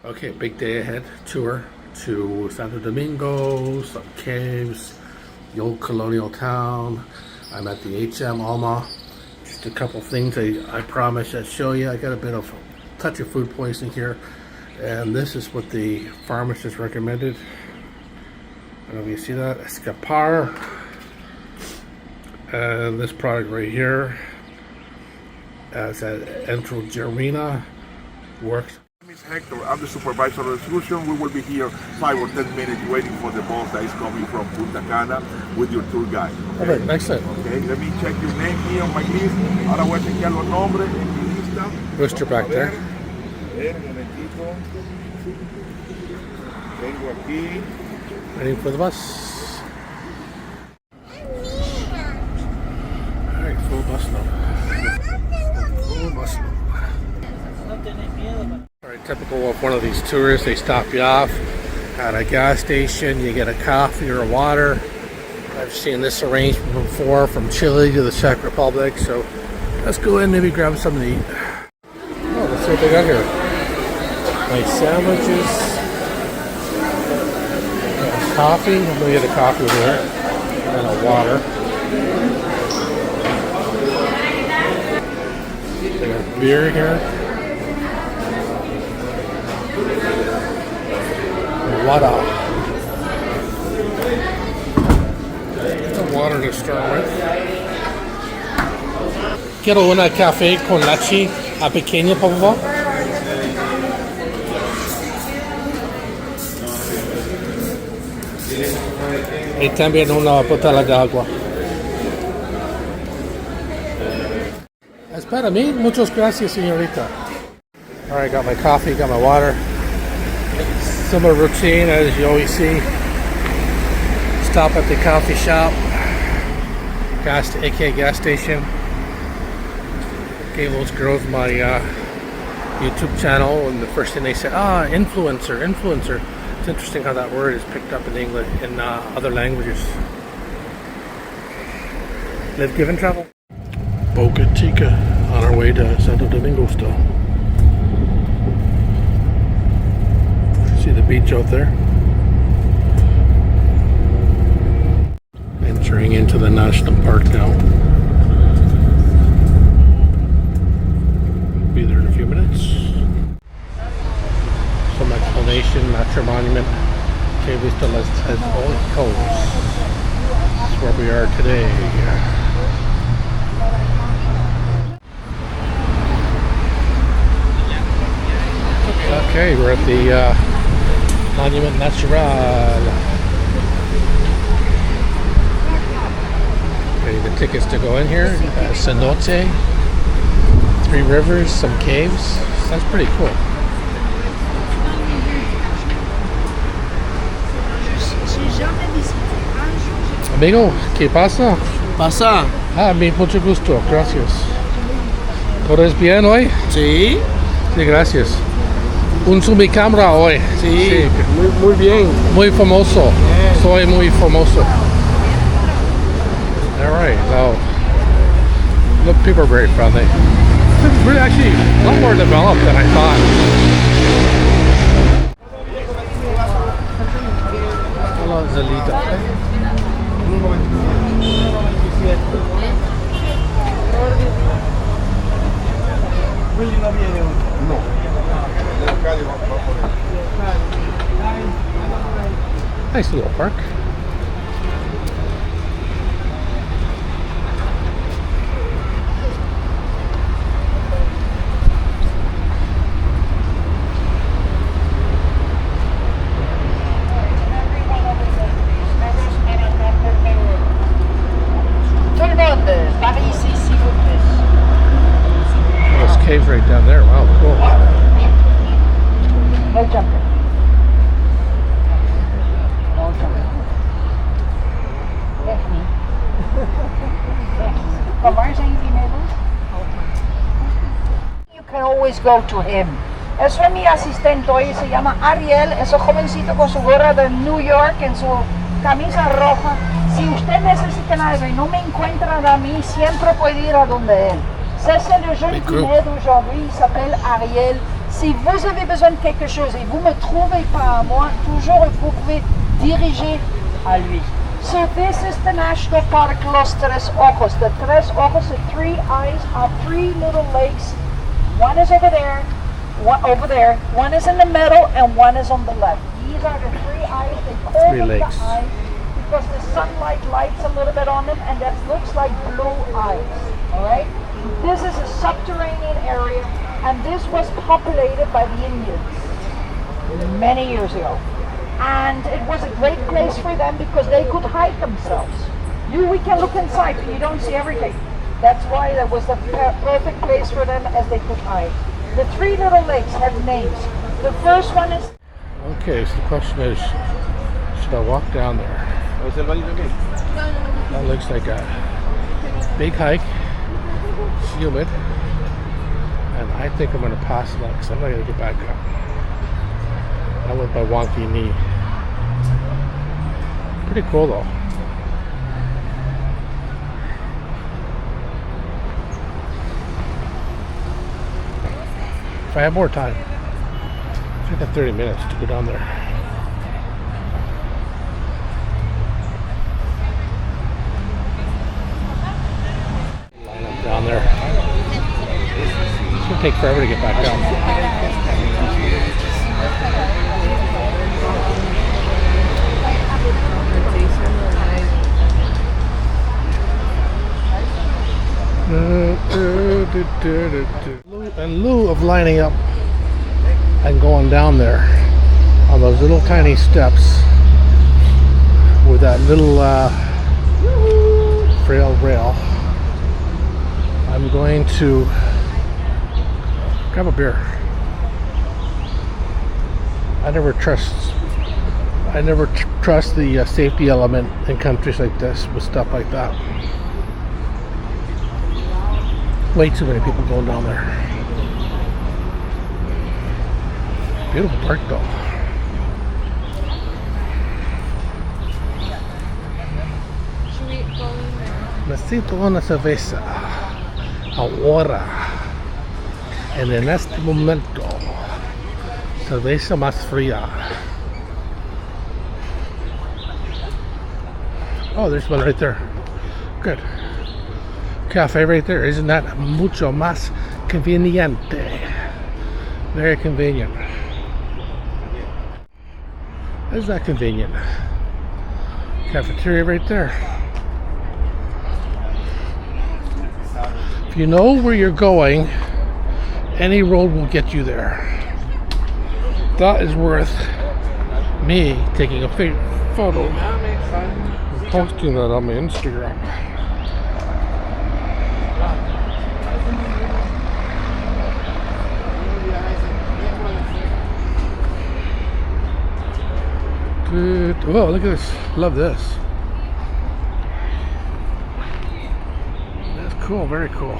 Okay, big day ahead. Tour to Santo Domingo, some caves, the old colonial town. I'm at the HM Alma. Just a couple things I promised I'd show you. I got a bit of touch of food poisoning here, and this is what the pharmacist recommended. I don't know if you see that. Escapar. And this product right here, as an Enterogermina, works. Miss Hector, I'm the supervisor of the excursion. We will be here 5 or 10 minutes waiting for the bus that is coming from Punta Cana with your tour guide. Okay? All right, excellent. Okay, let me check your name here on my list. Ahora voy a chequear los nombres en mi lista. Rooster back there. Un momentito. Tengo aquí. Waiting for the bus. Alright, full bus load. Full bus load. Alright, typical of one of these tours, they stop you off at a gas station, you get a coffee or a water. I've seen this arrangement before from Chile to the Czech Republic, so let's go in, maybe grab something to eat. Oh, let's see what they got here. Nice sandwiches. Coffee, I'm gonna get a coffee over here, and a water. They got beer here. Water. The water to start with. Quiero una café con leche a pequeña, por favor. Y también una botella de agua. Espera mí, muchas gracias, señorita. Alright, got my coffee, got my water. Similar routine as you always see. Stop at the coffee shop, aka gas station. Gave those girls my YouTube channel, and the first thing they said, influencer. It's interesting how that word is picked up in English in other languages. Live, give, and travel. Boca Chica on our way to Santo Domingo still. See the beach out there? Entering into the national park now. Be there in a few minutes. Some explanation, natural monument. Que visto las Ojos. That's where we are today. Okay, we're at the Monument Natural. Okay, the tickets to go in here. Cenote, 3 rivers, some caves. That's pretty cool. Amigo, ¿qué pasa? Pasa. Ah, mucho gusto, gracias. ¿Todo es bien hoy? Sí. Sí, gracias. Uso mi cámara hoy. Sí, muy bien. Muy famoso. Yeah. Soy muy famoso. Alright, now, look, people are very friendly. It's really actually a lot more developed than I thought. Hello, Zalita. No. Nice little park. There's caves right down there. Wow, cool. No jumping. No jumping. Daphne. Van waar zijn jullie Nederlands? You can always go to him. Eso es mi asistente hoy, se llama Ariel, es un jovencito con su gorra de New York en su camisa roja. Si usted necesita algo y no me encuentra a mí, siempre puede ir a donde él. C'est le jeune qui m'aide aujourd'hui, il s'appelle Ariel. Si vous avez besoin de quelque chose et vous ne me trouvez pas à moi, toujours vous pouvez diriger à lui. So this is the National Park Los Tres Ojos. The Tres Ojos, the three eyes, are three little lakes. One is over there, one is in the middle, and one is on the left. These are the three eyes. They call them the eyes because the sunlight lights a little bit on them, and that looks like blue eyes. All right. This is a subterranean area, and this was populated by the Indians many years ago. And it was a great place for them because they could hide themselves. We can look inside, but you don't see everything. That's why that was the perfect place for them as they could hide. The three little lakes have names. The first one is... Okay, so the question is, should I walk down there? That looks like a big hike. It's humid. And I think I'm going to pass it up because I'm not going to get back up. I went by wonky knee. Pretty cool though. If I have more time, I got 30 minutes to go down there. Line up down there. It's gonna take forever to get back down. In lieu of lining up and going down there on those little tiny steps with that little frail rail, I'm going to grab a beer. I never trust the safety element in countries like this with stuff like that. Way too many people going down there. Beautiful park though. Should we go in there? Necesito una cerveza. Ahora. En este momento. Cerveza más fría. Oh, there's one right there. Good. Cafe right there. Isn't that mucho más conveniente? Very convenient. Isn't that convenient? Cafeteria right there. If you know where you're going, any road will get you there. That is worth me taking a photo and posting that on my Instagram. Oh, look at this. Love this. That's cool. Very cool.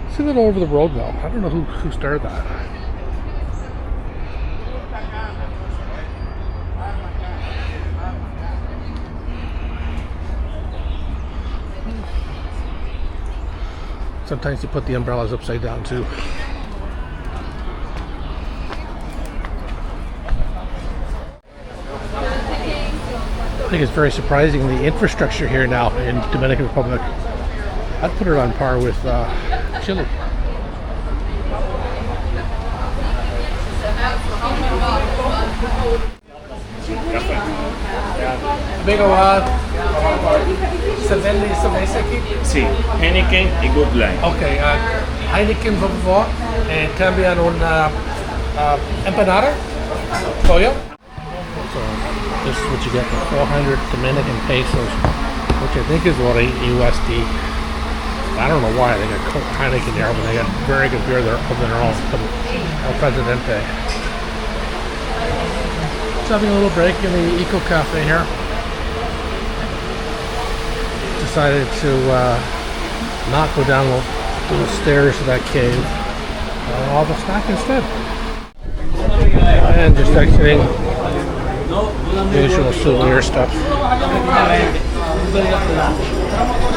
See that over the road now. I don't know who started that. Sometimes you put the umbrellas upside down too. I think it's very surprising the infrastructure here now in Dominican Republic. I'd put it on par with Chile. Amigo, se vende cerveza aquí? Sí, Heineken y Good Line. Okay, Heineken, por favor, cambian una empanada, pollo. So this is what you get for 400 Dominican pesos, which I think is what USD. I don't know why they got Heineken there, but they got very good beer there of their own. El Presidente. Just having a little break in the Eco Cafe here. Decided to not go down the stairs to that cave. I'll have a snack instead. And just exiting the usual souvenir stuff.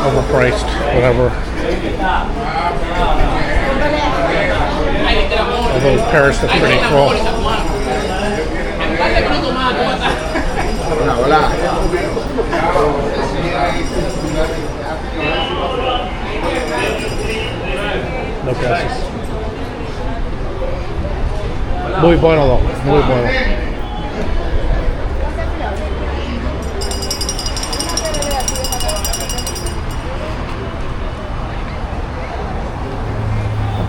Overpriced, whatever. those Paris that's pretty cool. No gracias. Muy bueno though, muy bueno.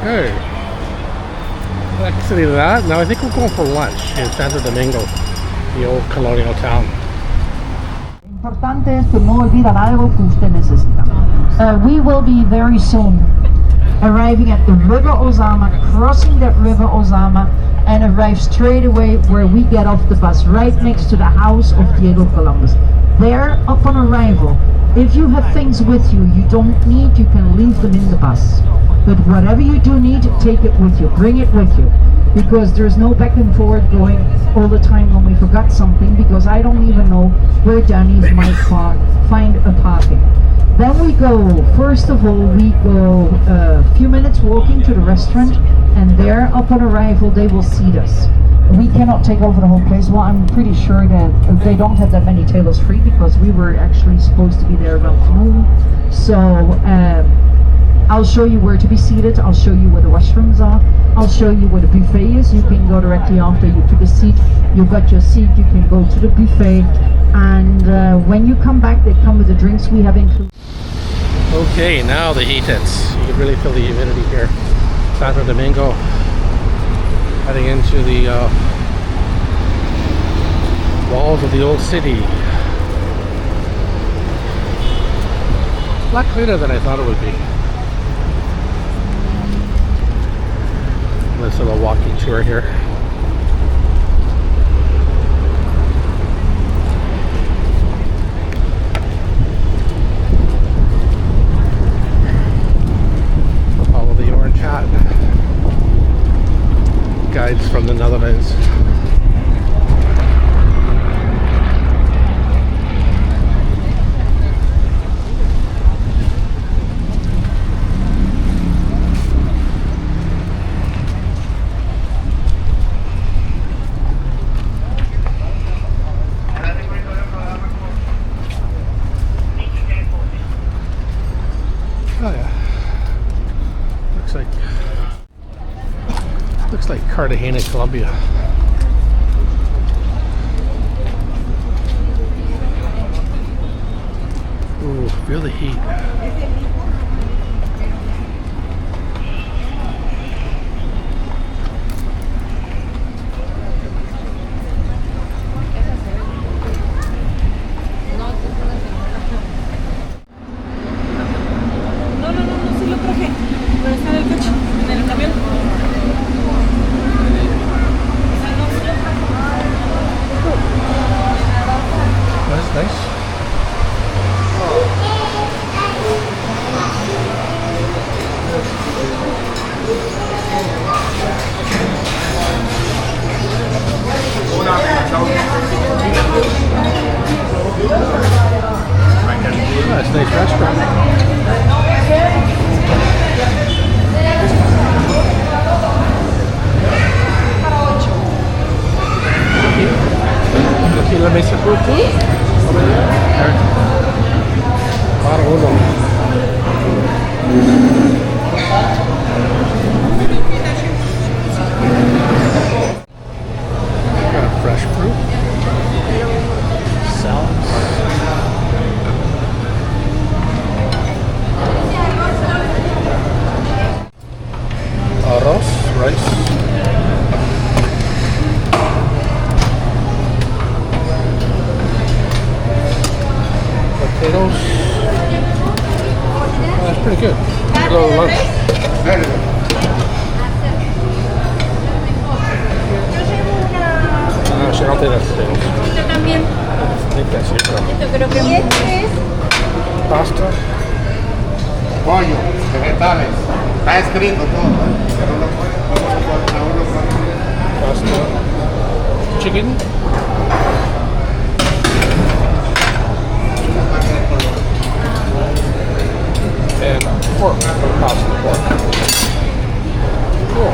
Okay. Next to that, now I think we're going for lunch in Santo Domingo, the old colonial town. Importante es que no olvidan algo que usted necesita. We will be very soon arriving at the River Ozama, crossing that River Ozama, and arrive straight away where we get off the bus, right next to the house of Diego Columbus. There, upon arrival, if you have things with you you don't need, you can leave them in the bus. But whatever you do need, take it with you, bring it with you. Because there's no back and forth going all the time when we forgot something, because I don't even know where Danny's might find a parking. Then we go, first of all, we go a few minutes walking to the restaurant, and there, upon arrival, they will seat us. We cannot take over the whole place. Well, I'm pretty sure that they don't have that many tables free, because we were actually supposed to be there around noon. So, I'll show you where to be seated, I'll show you where the restrooms are, I'll show you where the buffet is. You can go directly after you took a seat, you got your seat, you can go to the buffet, and when you come back, they come with the drinks we have included. Okay, now the heat hits. You can really feel the humidity here. Santo Domingo, heading into the walls of the old city. It's a lot cleaner than I thought it would be. This little walking tour here. Follow the orange hat. Guides from the Netherlands. Looks like Cartagena, Colombia. Ooh, feel the heat. No, sí lo traje. Pero está en el coche, en el camión. That's nice. That's a nice restaurant. Aquí la mesa por tú. Para uno. Got fresh fruit. Salads. Arroz, rice. Potatoes. Oh, that's pretty good. A little lunch. No, she don't think that's potatoes. Yo también. I think that's it. Esto creo que es. Pasta. Pollo, vegetales, está escrito todo, pero no puede, Pasta. Chicken. And pork. Pasta pork. Cool.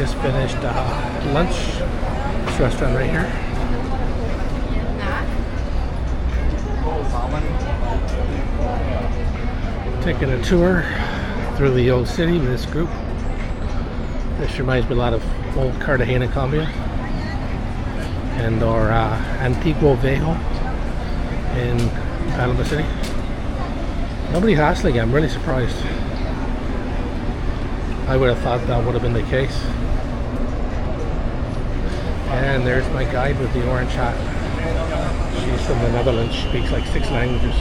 just finished lunch. This restaurant right here. Taking a tour through the old city with this group. This reminds me a lot of old Cartagena, Colombia, and or Antiguo Viejo in Panama City. Nobody hassling. I'm really surprised. I would have thought that would have been the case. And there's my guide with the orange hat. She's from the Netherlands. She speaks like 6 languages.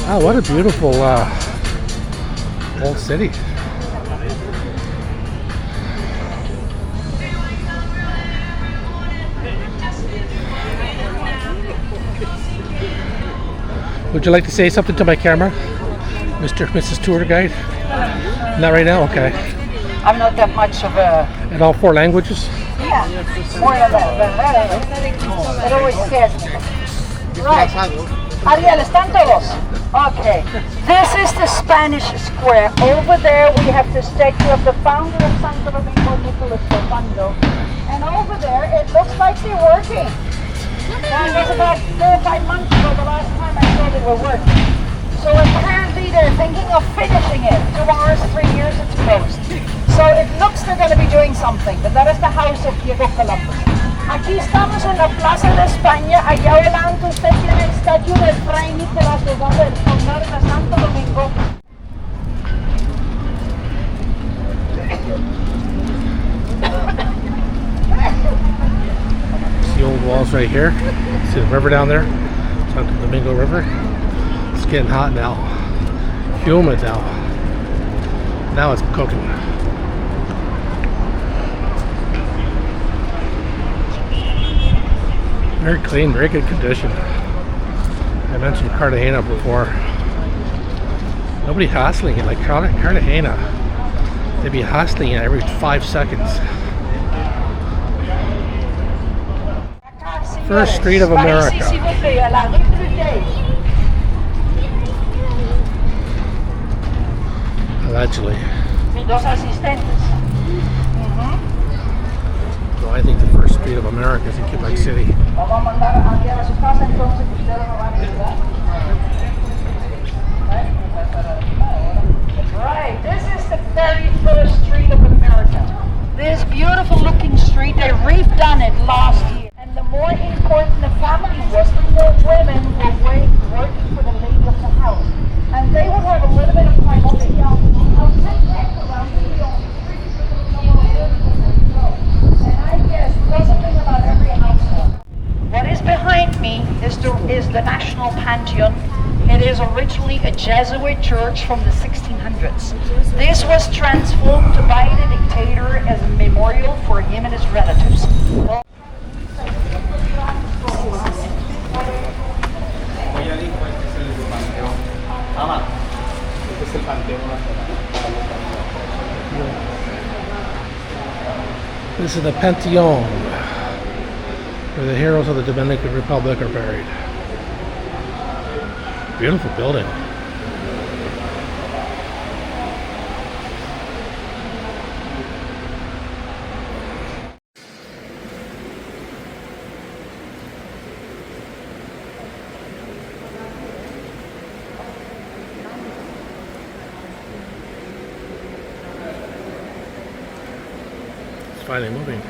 Oh, what a beautiful old city. Would you like to say something to my camera, Mrs. Tour Guide? Not right now? Okay. I'm not that much of a... In all 4 languages? Yeah, more than that. It always scares me. Right. Ariel, ¿están todos? Okay. This is the Spanish Square. Over there we have the statue of the founder of Santo Domingo, Nicolas Fernando. And over there it looks like they're working. That was about 4 or 5 months ago, the last time I saw they were working. So apparently they're thinking of finishing it. 2 hours, 3 years, it's closed. So it looks they're going to be doing something, but that is the house of Diego Columbus. Aquí estamos en la Plaza de España. Allá adelante usted tiene el estatua del Fray Nicolás de fundador de Santo Domingo. The old walls right here. See the river down there? Santo Domingo River. It's getting hot now. Humid now. Now it's cooking. Very clean, very good condition. I mentioned Cartagena before. Nobody hassling it like Cartagena. They'd be hassling it every 5 seconds. First street of America. Allegedly. So I think the first street of America is in Quebec City. Right, this is the very first street of America. This beautiful looking street, they redone it last year. And the more important the family was, the more women were working for the lady of the house. And they would have a little bit of time on the hill. I'll take that around the hill. And I guess there's something about every household. What is behind me is the National Pantheon. It is originally a Jesuit church from the 1600s. This was transformed by the dictator as a memorial for him and his relatives. This is the Pantheon, where the heroes of the Dominican Republic are buried. Beautiful building. It's finally moving.